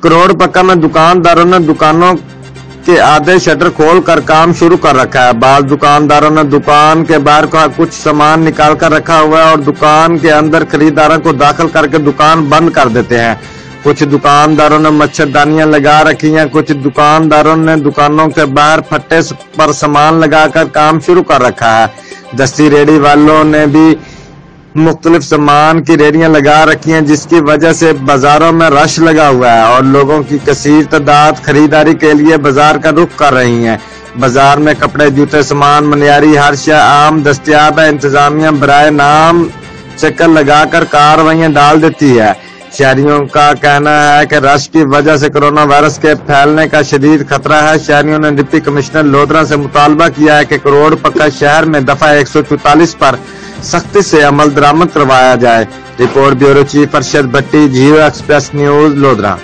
करोड़ पक्का में दुकानदारों ने दुकानों के आधे शटर खोल कर काम शुरू कर रखा है। बाज़ दुकानदारों ने दुकान के बाहर का कुछ सामान निकाल कर रखा हुआ है और दुकान के अंदर खरीदारों को दाखिल करके दुकान बंद कर देते हैं। कुछ दुकानदारों ने मच्छरदानियां लगा रखी हैं। कुछ दुकानदारों ने दुकानों के बाहर फट्टे पर सामान लगाकर काम शुरू कर रखा है। दस्ती रेहड़ी वालों ने भी मुख्तलिफ सामान की रेहड़ियां लगा रखी हैं, जिसकी वजह से बाजारों में रश लगा हुआ है और लोगों की कसीर तादाद खरीदारी के लिए बाजार का रुख कर रही हैं। बाजार में कपड़े, जूते, सामान, मनियारी हर शय आम दस्तयाब है। इंतजामिया बराए नाम चक्कर लगाकर कार्रवाइयां डाल देती है। शहरियों का कहना है कि रश की वजह से कोरोना वायरस के फैलने का शदीद खतरा है। शहरियों ने डिप्टी कमिश्नर लोधरा से मुतालबा किया है कि करोड़ पक्का शहर में दफा 144 पर सख्ती से अमल दरामद करवाया जाए। रिपोर्ट ब्यूरो चीफ अरशद भट्टी, जियो एक्सप्रेस न्यूज, लोधरा।